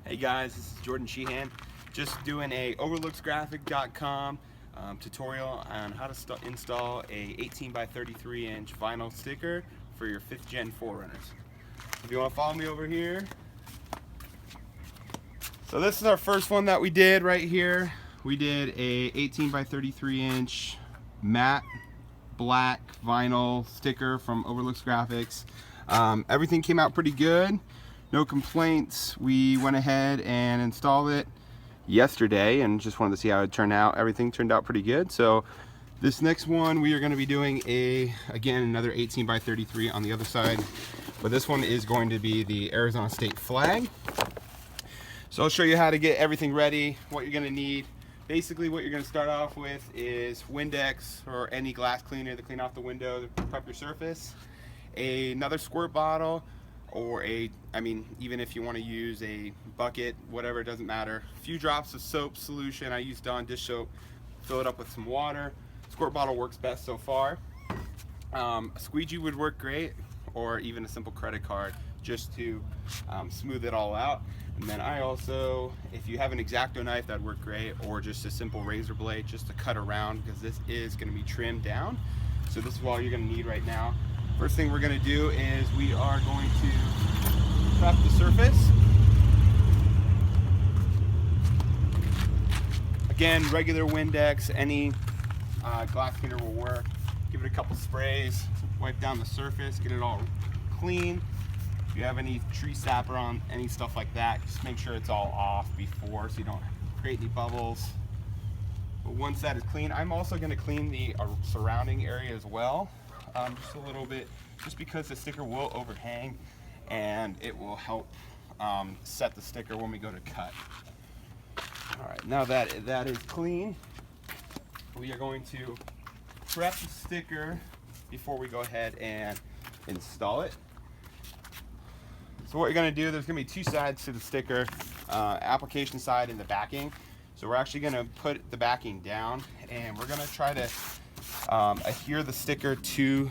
Hey guys, this is Jordan Sheehan. Just doing a overlooksgraphic.com tutorial on how to install a 18 by 33 inch vinyl sticker for your 5th gen 4Runners. If you want to follow me over here. So this is our first one that we did right here. We did a 18 by 33 inch matte black vinyl sticker from Overlooks Graphics. Everything came out pretty good. No complaints. We went ahead and installed it yesterday and just wanted to see how it turned out. Everything turned out pretty good. So this next one we are going to be doing again another 18 by 33 on the other side, but this one is going to be the Arizona state flag. So I'll show you how to get everything ready, what you're going to need. Basically what you're going to start off with is Windex or any glass cleaner to clean off the window to prep your surface, another squirt bottle, or even if you want to use a bucket, whatever, it doesn't matter. A few drops of soap solution. I use Dawn dish soap. Fill it up with some water. Squirt bottle works best so far. A squeegee would work great, or even a simple credit card just to smooth it all out. And then I also, if you have an X-Acto knife, that'd work great, or just a simple razor blade just to cut around, because this is going to be trimmed down. So this is all you're going to need right now. First thing we're going to do is we are going to prep the surface. Again, regular Windex, any glass cleaner will work. Give it a couple sprays, wipe down the surface, get it all clean. If you have any tree sapper on, any stuff like that, just make sure it's all off before so you don't create any bubbles. But once that is clean, I'm also going to clean the surrounding area as well. Just a little bit, just because the sticker will overhang and it will help set the sticker when we go to cut. All right, now that that is clean, we are going to prep the sticker before we go ahead and install it. So what you're going to do, there's going to be two sides to the sticker, application side and the backing. So we're actually going to put the backing down, and we're going to try to adhere the sticker to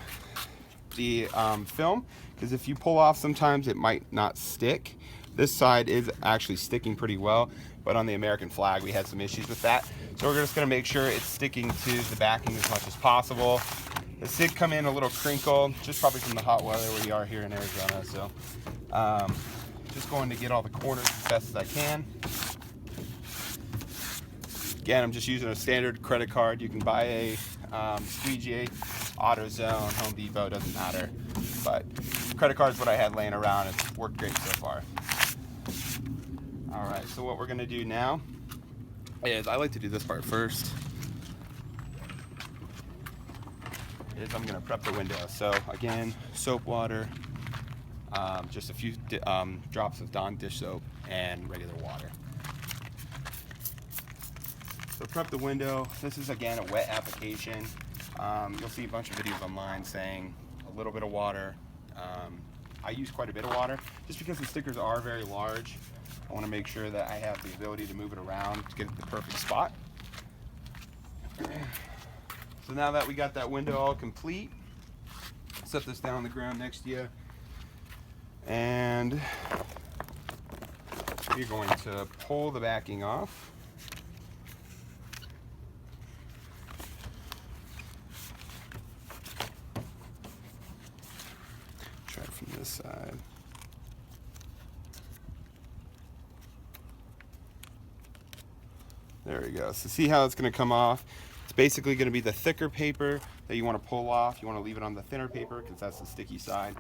the film, because if you pull off, sometimes it might not stick. This side is actually sticking pretty well, but on the American flag we had some issues with that. So we're just going to make sure it's sticking to the backing as much as possible. This did come in a little crinkle, just probably from the hot weather we are here in Arizona. So just going to get all the corners as best as I can. Again, I'm just using a standard credit card. You can buy a squeegee, AutoZone, Home Depot, doesn't matter. But credit card is what I had laying around. It's worked great so far. All right, so what we're gonna do now is, I like to do this part first, is I'm gonna prep the window. So again, soap water, just a few drops of Dawn dish soap and regular water. So prep the window. This is again a wet application. You'll see a bunch of videos online saying a little bit of water. I use quite a bit of water just because the stickers are very large. I want to make sure that I have the ability to move it around to get it the perfect spot. So now that we got that window all complete, set this down on the ground next to you, and you're going to pull the backing off. Try it from this side. There we go. So see how it's going to come off? It's basically going to be the thicker paper that you want to pull off. You want to leave it on the thinner paper because that's the sticky side.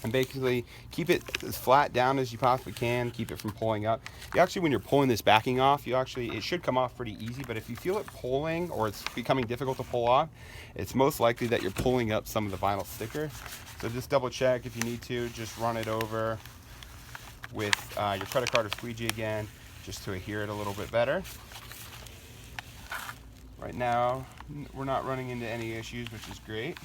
And basically keep it as flat down as you possibly can. Keep it from pulling up. You actually, when you're pulling this backing off, it should come off pretty easy, but if you feel it pulling or it's becoming difficult to pull off, it's most likely that you're pulling up some of the vinyl sticker. So just double check. If you need to, just run it over with your credit card or squeegee again, just to adhere it a little bit better. Right now, we're not running into any issues, which is great.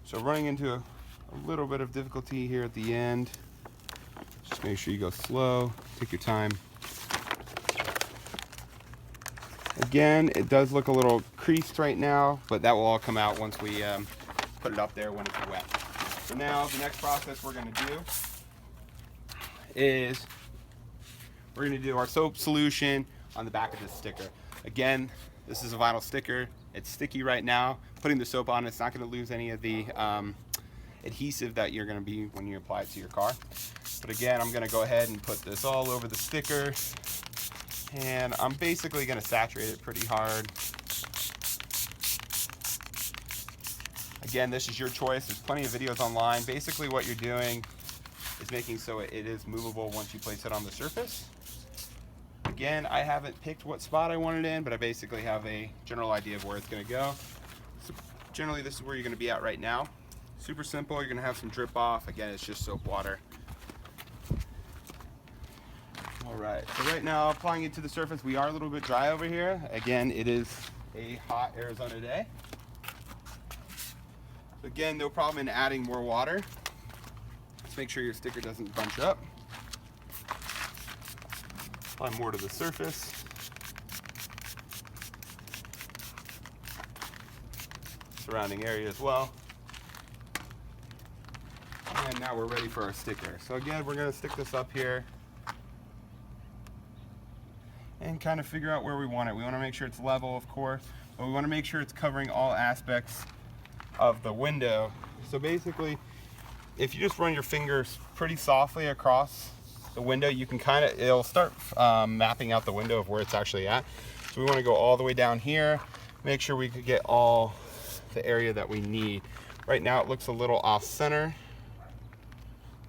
So running into a little bit of difficulty here at the end. Just make sure you go slow, take your time. Again, it does look a little creased right now, but that will all come out once we put it up there when it's wet. So now the next process we're going to do is we're going to do our soap solution on the back of this sticker. Again, this is a vinyl sticker. It's sticky right now. Putting the soap on, it's not going to lose any of the adhesive that you're going to be when you apply it to your car. But again, I'm going to go ahead and put this all over the sticker, and I'm basically going to saturate it pretty hard. Again, this is your choice. There's plenty of videos online. Basically what you're doing is making so it is movable once you place it on the surface. Again, I haven't picked what spot I want it in, but I basically have a general idea of where it's going to go. So generally this is where you're going to be at right now. Super simple. You're going to have some drip off. Again, it's just soap water. Alright, so right now applying it to the surface, we are a little bit dry over here. Again, it is a hot Arizona day. So again, no problem in adding more water. Just make sure your sticker doesn't bunch up. Apply more to the surface. Surrounding area as well. And now we're ready for our sticker. So again, we're going to stick this up here and kind of figure out where we want it. We want to make sure it's level, of course, but we want to make sure it's covering all aspects of the window. So basically, if you just run your fingers pretty softly across the window, you can it'll start mapping out the window of where it's actually at. So we want to go all the way down here, make sure we could get all the area that we need. Right now it looks a little off center.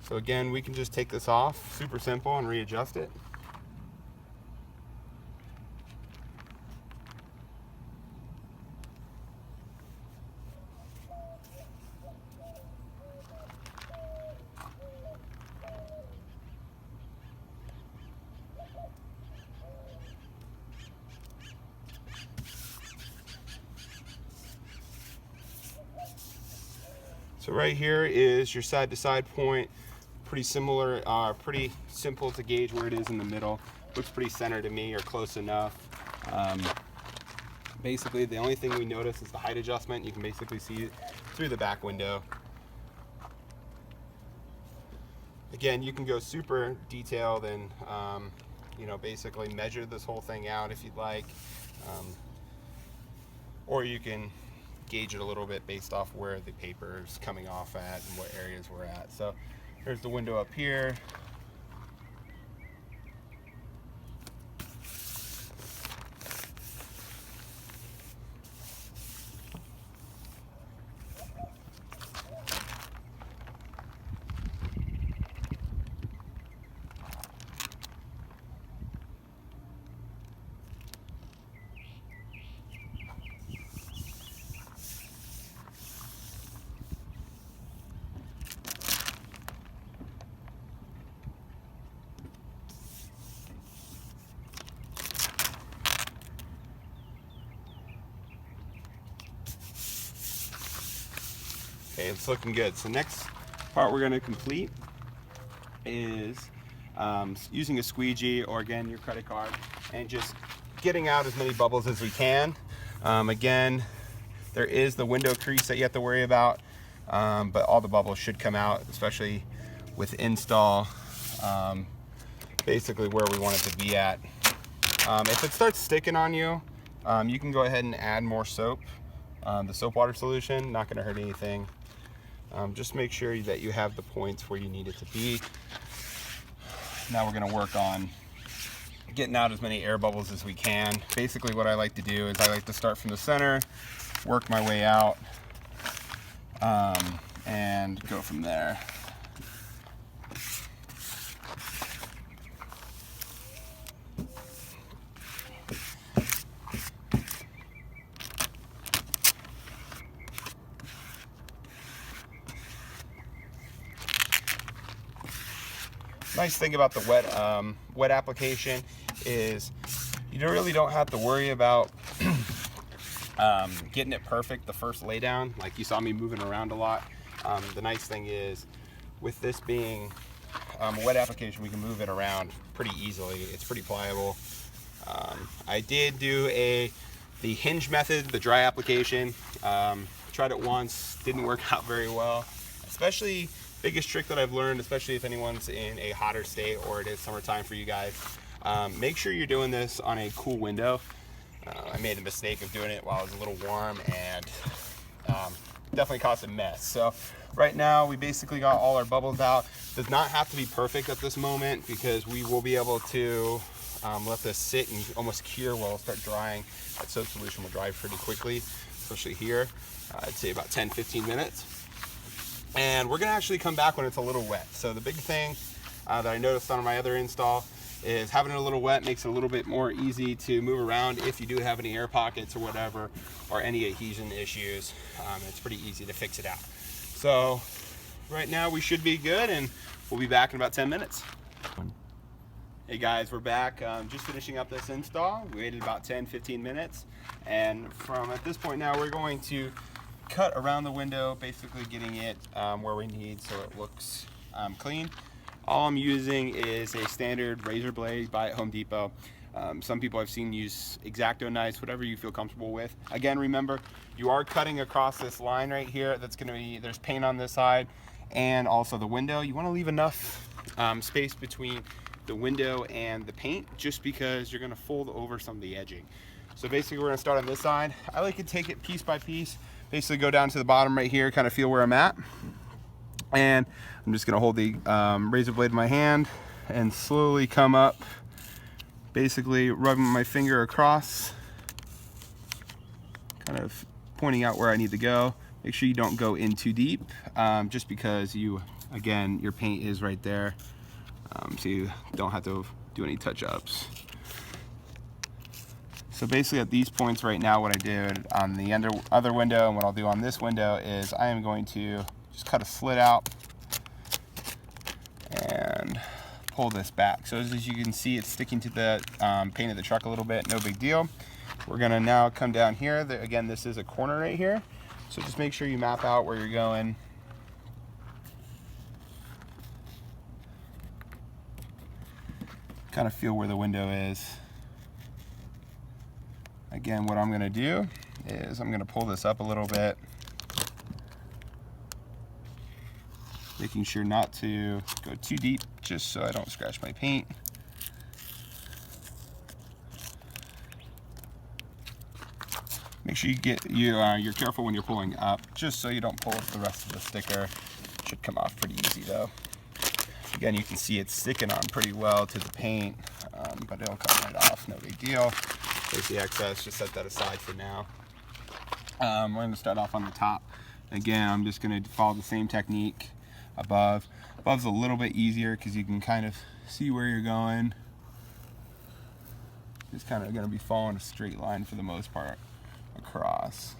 So again, we can just take this off, super simple, and readjust it. So right here is your side-to-side point. Pretty similar, pretty simple to gauge where it is in the middle. Looks pretty center to me, or close enough. Basically, the only thing we notice is the height adjustment. You can basically see it through the back window. Again, you can go super detailed and you know, basically measure this whole thing out if you'd like, or you can gauge it a little bit based off where the paper is coming off at and what areas we're at. So here's the window up here. Okay, it's looking good. So next part we're going to complete is using a squeegee, or again your credit card, and just getting out as many bubbles as we can. Again, there is the window crease that you have to worry about, but all the bubbles should come out, especially with install, basically where we want it to be at. If it starts sticking on you, you can go ahead and add more soap. The soap water solution, not going to hurt anything. Just make sure that you have the points where you need it to be. Now we're going to work on getting out as many air bubbles as we can. Basically what I like to do is I like to start from the center, work my way out, and go from there. Nice thing about the wet application is you really don't have to worry about getting it perfect the first laydown. Like you saw me moving around a lot. The nice thing is, with this being a wet application, we can move it around pretty easily. It's pretty pliable. I did do the hinge method, the dry application. Tried it once, didn't work out very well. Especially, biggest trick that I've learned, especially if anyone's in a hotter state or it is summertime for you guys, make sure you're doing this on a cool window. I made the mistake of doing it while it was a little warm, and definitely caused a mess. So right now we basically got all our bubbles out. Does not have to be perfect at this moment because we will be able to let this sit and almost cure while it'll start drying. That soap solution will dry pretty quickly, especially here. I'd say about 10-15 minutes. And we're gonna actually come back when it's a little wet. So the big thing that I noticed on my other install is having it a little wet makes it a little bit more easy to move around if you do have any air pockets or whatever, or any adhesion issues. It's pretty easy to fix it out. So right now we should be good, and we'll be back in about 10 minutes. Hey guys, we're back. Just finishing up this install. We waited about 10-15 minutes, and from at this point now we're going to cut around the window, basically getting it where we need so it looks clean. All I'm using is a standard razor blade by Home Depot. Some people I've seen use X-Acto knives, whatever you feel comfortable with. Again, remember, you are cutting across this line right here. That's gonna be, there's paint on this side and also the window. You wanna leave enough space between the window and the paint, just because you're gonna fold over some of the edging. So basically we're gonna start on this side. I like to take it piece by piece, basically go down to the bottom right here, kind of feel where I'm at. And I'm just gonna hold the razor blade in my hand and slowly come up, basically rubbing my finger across, kind of pointing out where I need to go. Make sure you don't go in too deep, just because again, your paint is right there, so you don't have to do any touch-ups. So basically at these points right now, what I did on the other window and what I'll do on this window is I am going to just cut a slit out and pull this back. So as you can see, it's sticking to the paint of the truck a little bit, no big deal. We're gonna now come down here. Again, this is a corner right here. So just make sure you map out where you're going. Kind of feel where the window is. Again, what I'm gonna do is I'm gonna pull this up a little bit, making sure not to go too deep, just so I don't scratch my paint. Make sure you're careful when you're pulling up, just so you don't pull up the rest of the sticker. Should come off pretty easy though. Again, you can see it's sticking on pretty well to the paint, but it'll come right off, no big deal. There's the excess, just set that aside for now. We're gonna start off on the top. Again, I'm just gonna follow the same technique. Above's a little bit easier because you can kind of see where you're going. It's kind of gonna be following a straight line for the most part across.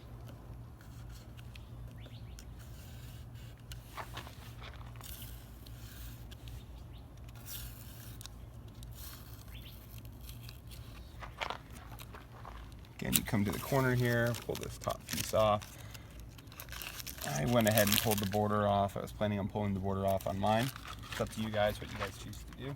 Again, you come to the corner here, pull this top piece off. I went ahead and pulled the border off. I was planning on pulling the border off on mine. It's up to you guys what you guys choose to do.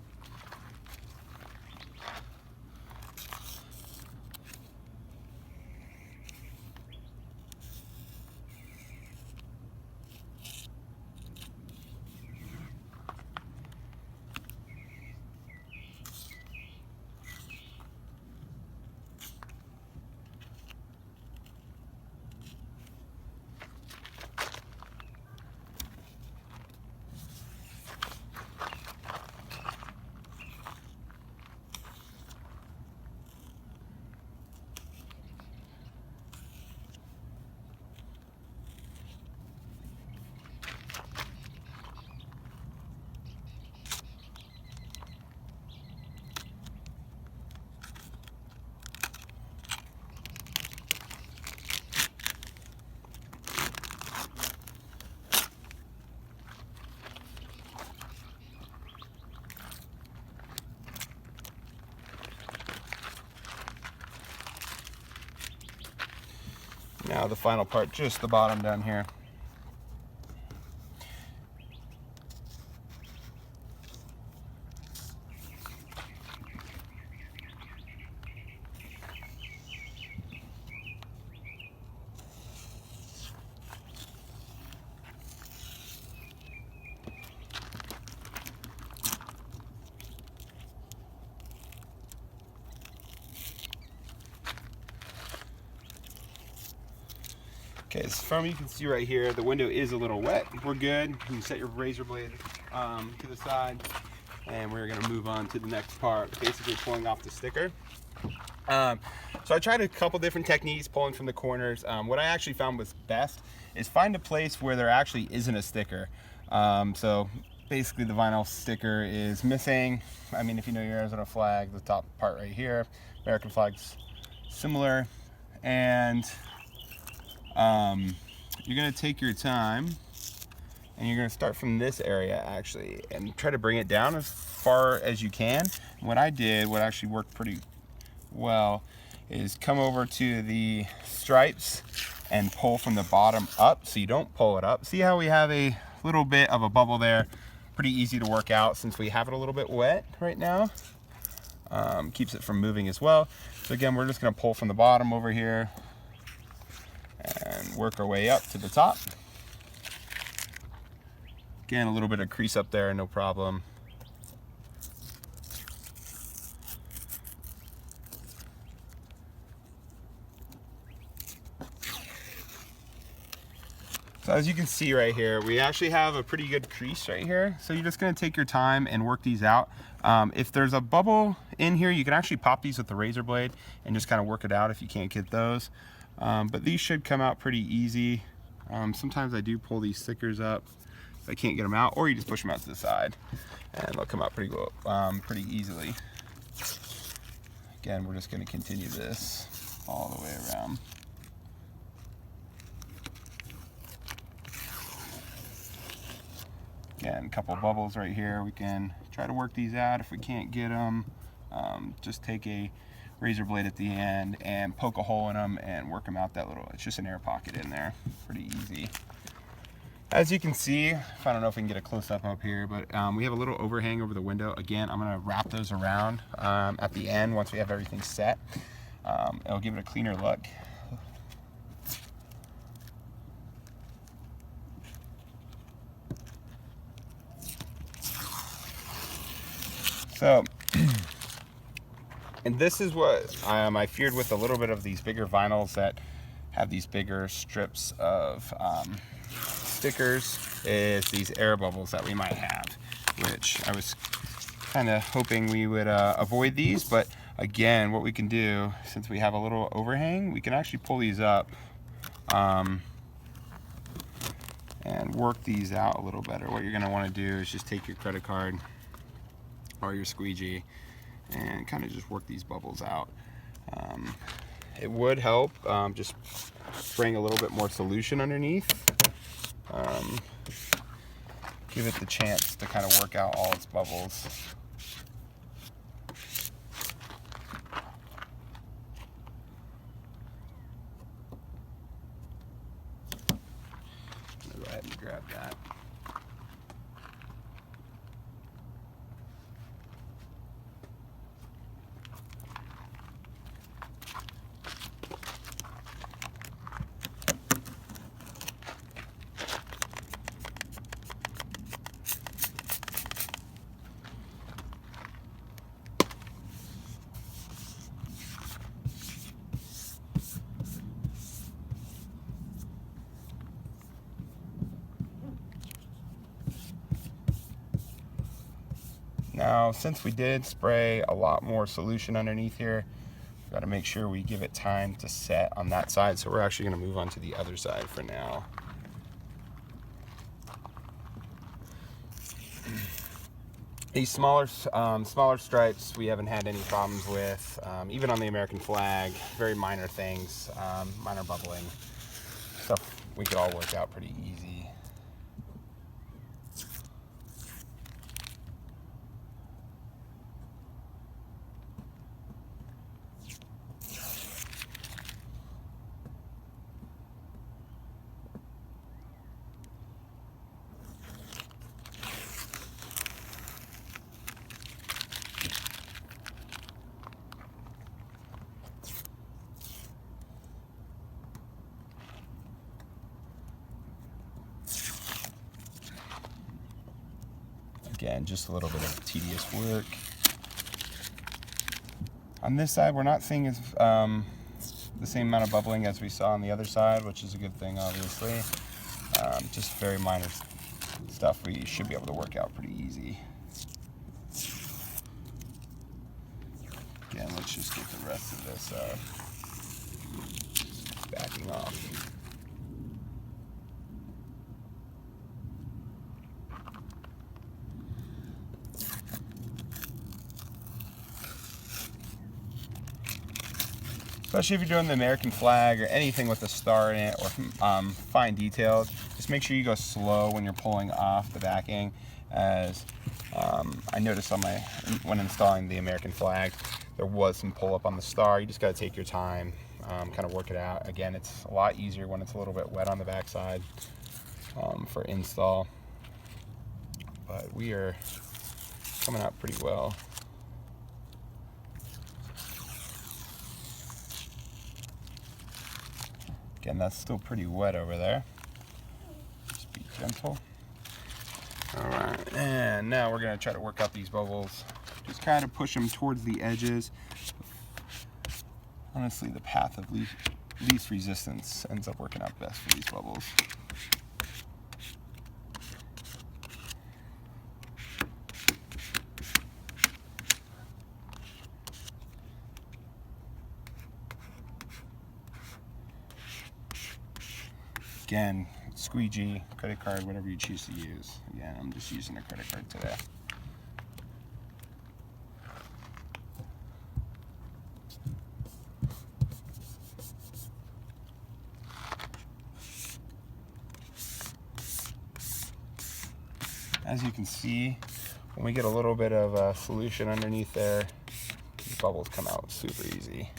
Now the final part, just the bottom down here. Okay, so from you can see right here, the window is a little wet. We're good. You can set your razor blade to the side, and we're gonna move on to the next part, basically pulling off the sticker. So I tried a couple different techniques pulling from the corners. What I actually found was best is find a place where there actually isn't a sticker. So basically the vinyl sticker is missing. I mean, if you know your Arizona flag, the top part right here, American flag's similar. And you're gonna take your time and you're gonna start from this area actually and try to bring it down as far as you can. What I did, what actually worked pretty well, is come over to the stripes and pull from the bottom up, so you don't pull it up. See how we have a little bit of a bubble there? Pretty easy to work out since we have it a little bit wet right now. Keeps it from moving as well. So again, we're just gonna pull from the bottom over here and work our way up to the top. Again, a little bit of crease up there, no problem. So as you can see right here, we actually have a pretty good crease right here. So you're just gonna take your time and work these out. If there's a bubble in here, you can actually pop these with the razor blade and just kind of work it out if you can't get those. But these should come out pretty easy. Sometimes I do pull these stickers up if I can't get them out, or you just push them out to the side and they'll come out pretty easily. Again, we're just gonna continue this all the way around. Again, a couple bubbles right here. We can try to work these out. If we can't get them, just take a razor blade at the end and poke a hole in them and work them out that little, it's just an air pocket in there. Pretty easy. As you can see, I don't know if we can get a close-up up here, but we have a little overhang over the window. Again, I'm gonna wrap those around at the end once we have everything set. It'll give it a cleaner look. So, and this is what I feared with a little bit of these bigger vinyls that have these bigger strips of stickers, is these air bubbles that we might have, which I was kind of hoping we would avoid these. But again, what we can do, since we have a little overhang, we can actually pull these up and work these out a little better. What you're going to want to do is just take your credit card or your squeegee and kind of just work these bubbles out. It would help just bring a little bit more solution underneath. Give it the chance to kind of work out all its bubbles. I'm gonna go ahead and grab that. Now, since we did spray a lot more solution underneath here, we've got to make sure we give it time to set on that side. So we're actually going to move on to the other side for now. These smaller stripes we haven't had any problems with, even on the American flag. Very minor things, minor bubbling, stuff we could all work out pretty easy. Again, just a little bit of tedious work. On this side, we're not seeing as the same amount of bubbling as we saw on the other side, which is a good thing, obviously. Just very minor stuff we should be able to work out pretty easy. Again, let's just get the rest of this backing off. Especially if you're doing the American flag or anything with a star in it or fine details, just make sure you go slow when you're pulling off the backing. As I noticed when installing the American flag, there was some pull up on the star. You just got to take your time, kind of work it out. Again, it's a lot easier when it's a little bit wet on the backside for install. But we are coming out pretty well. Again, that's still pretty wet over there. Just be gentle. All right, and now we're gonna try to work out these bubbles. Just kind of push them towards the edges. Honestly, the path of least resistance ends up working out best for these bubbles. Again, squeegee, credit card, whatever you choose to use. Again, I'm just using a credit card today. As you can see, when we get a little bit of solution underneath there, these bubbles come out super easy.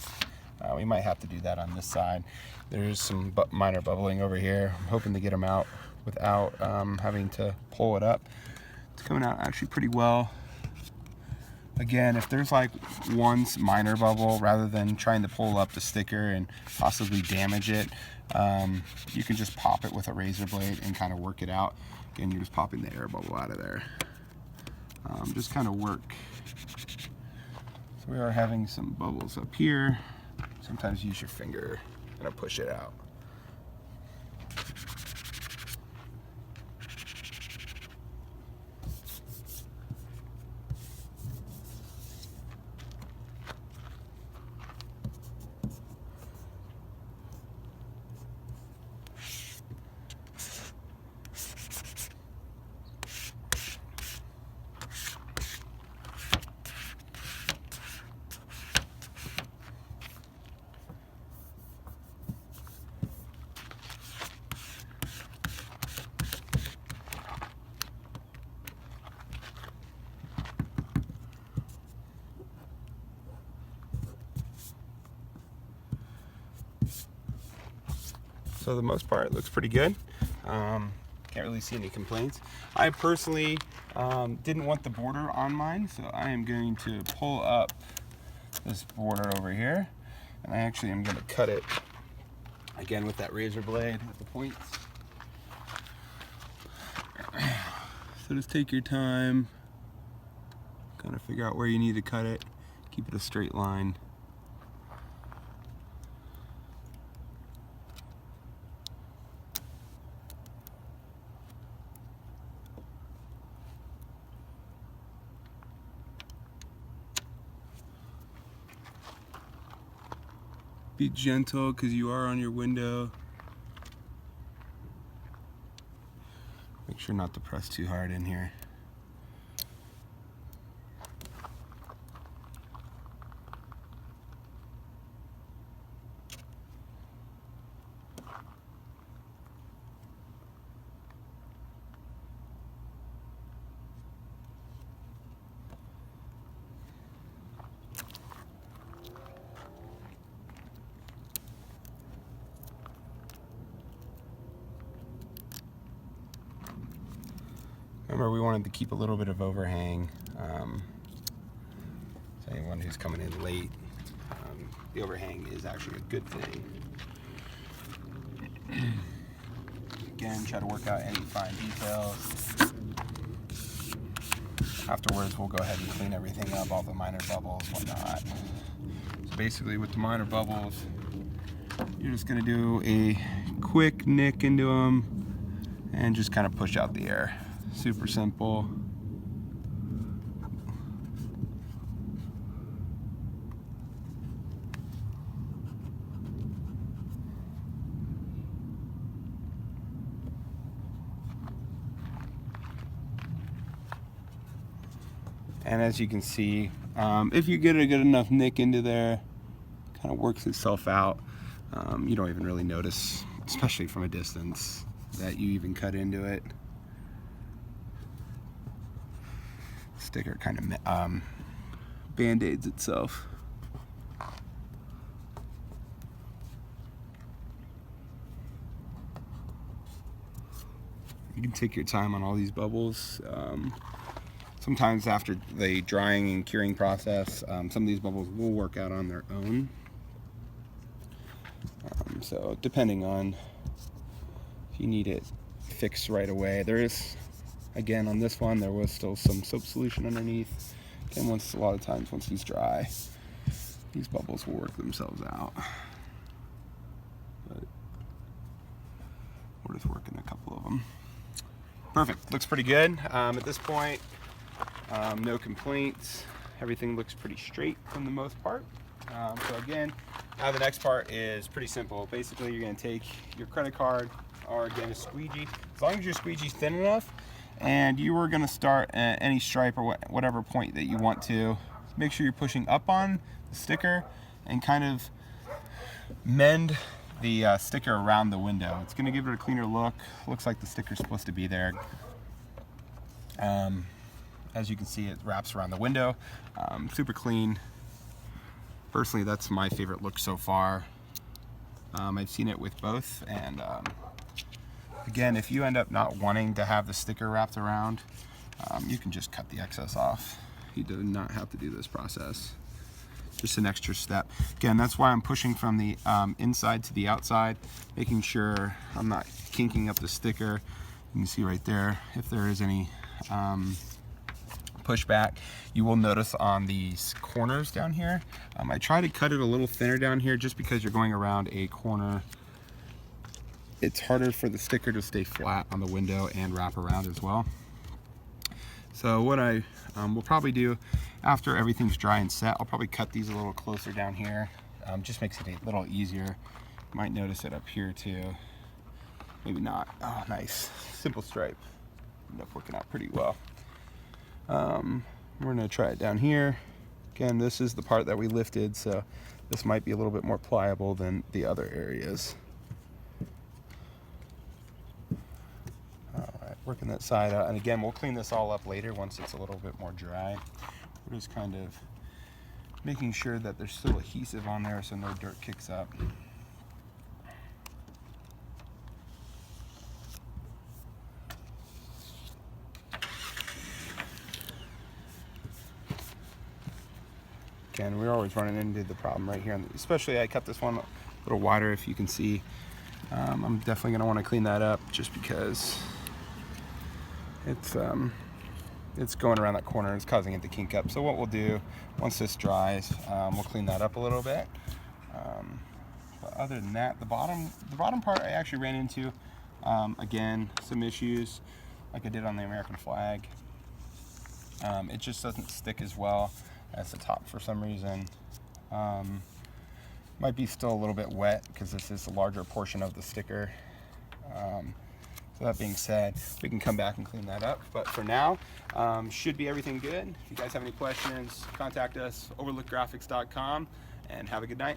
We might have to do that on this side. There's some minor bubbling over here. I'm hoping to get them out without having to pull it up. It's coming out actually pretty well. Again, if there's like one minor bubble, rather than trying to pull up the sticker and possibly damage it, you can just pop it with a razor blade and kind of work it out. Again, you're just popping the air bubble out of there. Just kind of work. So we are having some bubbles up here. Sometimes use your finger and push it out. So the most part, it looks pretty good. Can't really see any complaints. I personally didn't want the border on mine, so I am going to pull up this border over here, and I actually am going to cut it again with that razor blade at the points. So just take your time, kind of figure out where you need to cut it, keep it a straight line. Be gentle because you are on your window. Make sure not to press too hard in here. Remember, we wanted to keep a little bit of overhang. So anyone who's coming in late, the overhang is actually a good thing. Again, try to work out any fine details. Afterwards, we'll go ahead and clean everything up, all the minor bubbles, whatnot. So basically with the minor bubbles, You're just going to do a quick nick into them and just kind of push out the air. Super simple. And as you can see, if you get a good enough nick into there, kind of works itself out. You don't even really notice, especially from a distance, that you even cut into it. Sticker kind of band-aids itself. You can take your time on all these bubbles. Sometimes after the drying and curing process, some of these bubbles will work out on their own. So depending on if you need it fixed right away. There is, again, on this one, there was still some soap solution underneath. Again, a lot of times once these dry, these bubbles will work themselves out. But we're just working a couple of them. Perfect, looks pretty good. At this point, no complaints. Everything looks pretty straight for the most part. So again, now the next part is pretty simple. Basically, you're going to take your credit card, or again a squeegee, as long as your squeegee's thin enough, and you are going to start at any stripe or whatever point that you want to. Make sure you're pushing up on the sticker and kind of mend the sticker around the window. It's going to give it a cleaner look. Looks like the sticker's supposed to be there. As you can see, it wraps around the window. Super clean. Personally, that's my favorite look so far. I've seen it with both, and again, if you end up not wanting to have the sticker wrapped around, you can just cut the excess off. You do not have to do this process. Just an extra step. Again, that's why I'm pushing from the inside to the outside, making sure I'm not kinking up the sticker. You can see right there, if there is any pushback. You will notice on these corners down here, I try to cut it a little thinner down here just because you're going around a corner. It's harder for the sticker to stay flat on the window and wrap around as well. So what I will probably do after everything's dry and set, I'll probably cut these a little closer down here. Just makes it a little easier. You might notice it up here too. Maybe not. Oh, nice. Simple stripe. Ended up working out pretty well. We're gonna try it down here. Again, this is the part that we lifted, so this might be a little bit more pliable than the other areas. Alright, working that side out, and again, we'll clean this all up later once it's a little bit more dry. We're just kind of making sure that there's still adhesive on there so no dirt kicks up. Again, we're always running into the problem right here, especially I cut this one a little wider, if you can see. I'm definitely going to want to clean that up just because it's going around that corner and it's causing it to kink up. So what we'll do, once this dries, we'll clean that up a little bit. But other than that, the bottom part I actually ran into, again, some issues like I did on the American flag. It just doesn't stick as well as the top for some reason. Might be still a little bit wet because this is a larger portion of the sticker. So that being said, we can come back and clean that up. But for now, should be everything good. If you guys have any questions, contact us, overlookgraphics.com, and have a good night.